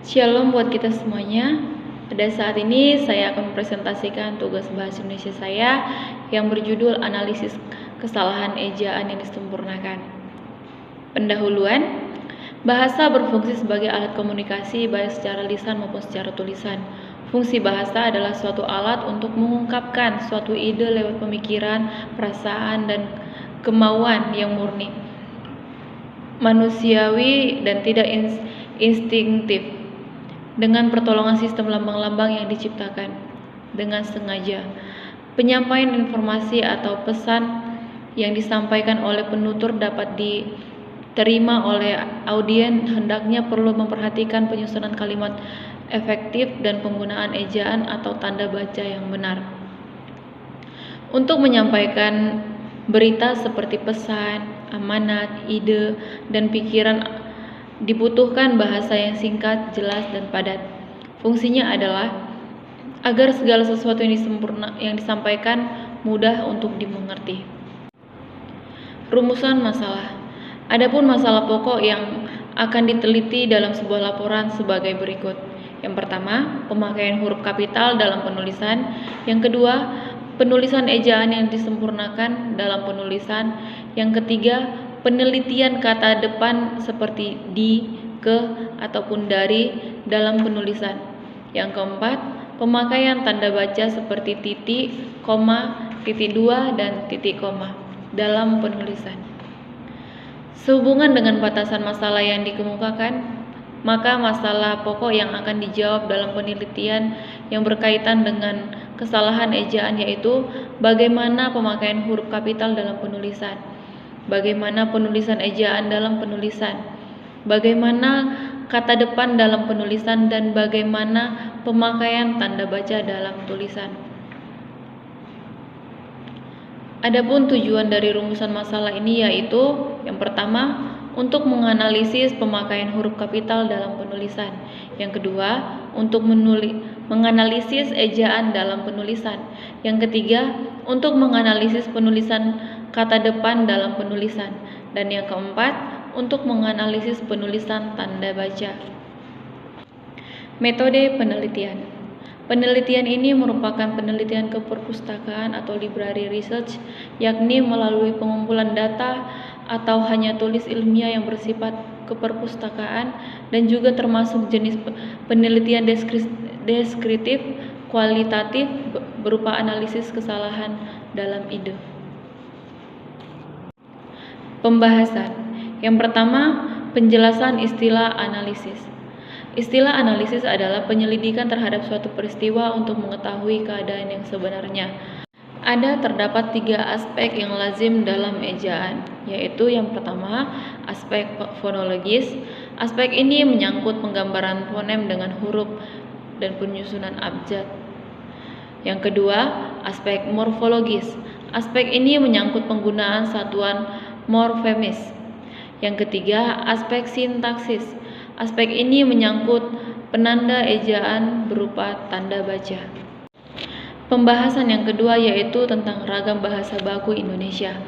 Shalom buat kita semuanya. Pada saat ini saya akan mempresentasikan tugas bahasa Indonesia saya yang berjudul analisis kesalahan ejaan yang disempurnakan. Pendahuluan, bahasa berfungsi sebagai alat komunikasi baik secara lisan maupun secara tulisan. Fungsi bahasa adalah suatu alat untuk mengungkapkan suatu ide lewat pemikiran, perasaan, dan kemauan yang murni, manusiawi, dan tidak instingtif, dengan pertolongan sistem lambang-lambang yang diciptakan dengan sengaja. Penyampaian informasi atau pesan yang disampaikan oleh penutur dapat diterima oleh audien hendaknya perlu memperhatikan penyusunan kalimat efektif dan penggunaan ejaan atau tanda baca yang benar. Untuk menyampaikan berita seperti pesan, amanat, ide, dan pikiran dibutuhkan bahasa yang singkat, jelas, dan padat. Fungsinya adalah agar segala sesuatu yang disampaikan mudah untuk dimengerti. Rumusan masalah. Adapun masalah pokok yang akan diteliti dalam sebuah laporan sebagai berikut. Yang pertama, pemakaian huruf kapital dalam penulisan. Yang kedua, penulisan ejaan yang disempurnakan dalam penulisan. Yang ketiga, penelitian kata depan seperti di, ke, ataupun dari dalam penulisan. Yang keempat, pemakaian tanda baca seperti titik, koma, titik dua, dan titik koma dalam penulisan. Sehubungan dengan batasan masalah yang dikemukakan, maka masalah pokok yang akan dijawab dalam penelitian yang berkaitan dengan kesalahan ejaan yaitu bagaimana pemakaian huruf kapital dalam penulisan, bagaimana penulisan ejaan dalam penulisan, bagaimana kata depan dalam penulisan, dan bagaimana pemakaian tanda baca dalam tulisan. Adapun tujuan dari rumusan masalah ini yaitu yang pertama, untuk menganalisis pemakaian huruf kapital dalam penulisan. Yang kedua, untuk menganalisis ejaan dalam penulisan. Yang ketiga, untuk menganalisis penulisan kata depan dalam penulisan. Dan yang keempat, untuk menganalisis penulisan tanda baca. Metode penelitian. Penelitian ini merupakan penelitian keperpustakaan atau library research, yakni melalui pengumpulan data atau hanya tulis ilmiah yang bersifat keperpustakaan, dan juga termasuk jenis penelitian deskriptif kualitatif berupa analisis kesalahan dalam ide. Pembahasan. Yang pertama, penjelasan istilah analisis. Istilah analisis adalah penyelidikan terhadap suatu peristiwa untuk mengetahui keadaan yang sebenarnya. Terdapat 3 aspek yang lazim dalam ejaan, yaitu yang pertama, aspek fonologis. Aspek ini menyangkut penggambaran fonem dengan huruf dan penyusunan abjad. Yang kedua, aspek morfologis. Aspek ini menyangkut penggunaan satuan morfemis. Yang ketiga, aspek sintaksis. Aspek ini menyangkut penanda ejaan berupa tanda baca. Pembahasan yang kedua yaitu tentang ragam bahasa baku Indonesia.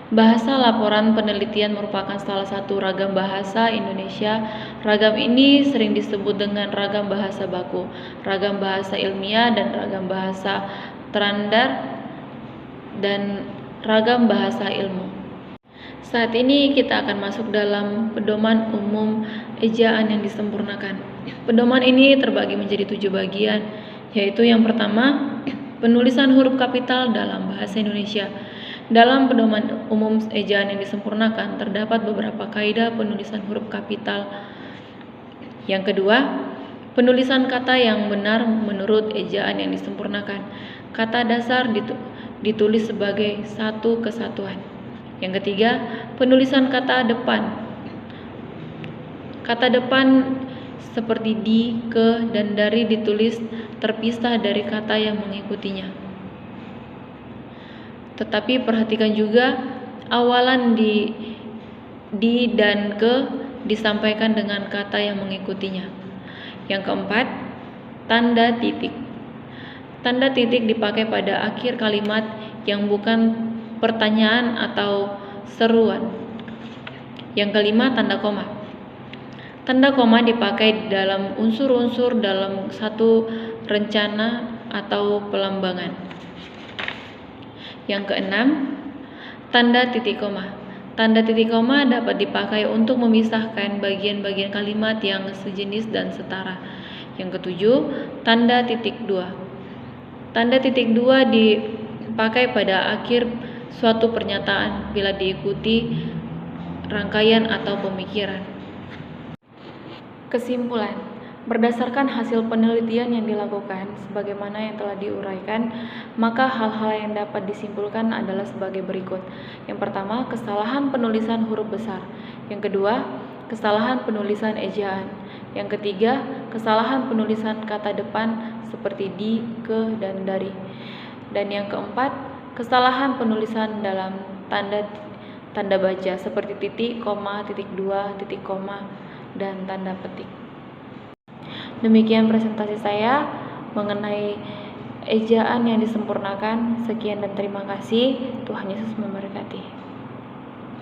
Bahasa laporan penelitian merupakan salah satu ragam bahasa Indonesia. Ragam ini sering disebut dengan ragam bahasa baku, ragam bahasa ilmiah, dan ragam bahasa standar, dan ragam bahasa ilmu. Saat ini kita akan masuk dalam pedoman umum ejaan yang disempurnakan. Pedoman ini terbagi menjadi 7 bagian, yaitu yang pertama, penulisan huruf kapital dalam bahasa Indonesia. Dalam pedoman umum ejaan yang disempurnakan terdapat beberapa kaidah penulisan huruf kapital. Yang kedua, penulisan kata yang benar menurut ejaan yang disempurnakan. Kata dasar ditulis sebagai satu kesatuan. Yang ketiga, penulisan kata depan. Kata depan seperti di, ke, dan dari ditulis terpisah dari kata yang mengikutinya. Tetapi perhatikan juga awalan di dan ke disampaikan dengan kata yang mengikutinya. Yang keempat, tanda titik. Tanda titik dipakai pada akhir kalimat yang bukan pertanyaan atau seruan. Yang kelima, tanda koma. Tanda koma dipakai dalam unsur-unsur dalam satu rencana atau pelembangan. Yang keenam, tanda titik koma. Tanda titik koma dapat dipakai untuk memisahkan bagian-bagian kalimat yang sejenis dan setara. Yang ketujuh, tanda titik dua. Tanda titik dua dipakai pada akhir suatu pernyataan bila diikuti rangkaian atau pemikiran. Kesimpulan, berdasarkan hasil penelitian yang dilakukan sebagaimana yang telah diuraikan, maka hal-hal yang dapat disimpulkan adalah sebagai berikut. Yang pertama, kesalahan penulisan huruf besar. Yang kedua, kesalahan penulisan ejaan. Yang ketiga, kesalahan penulisan kata depan seperti di, ke, dan dari. Dan yang keempat, kesalahan penulisan dalam tanda baca seperti titik, koma, titik dua, titik koma, dan tanda petik. Demikian presentasi saya mengenai ejaan yang disempurnakan. Sekian dan terima kasih. Tuhan Yesus memberkati.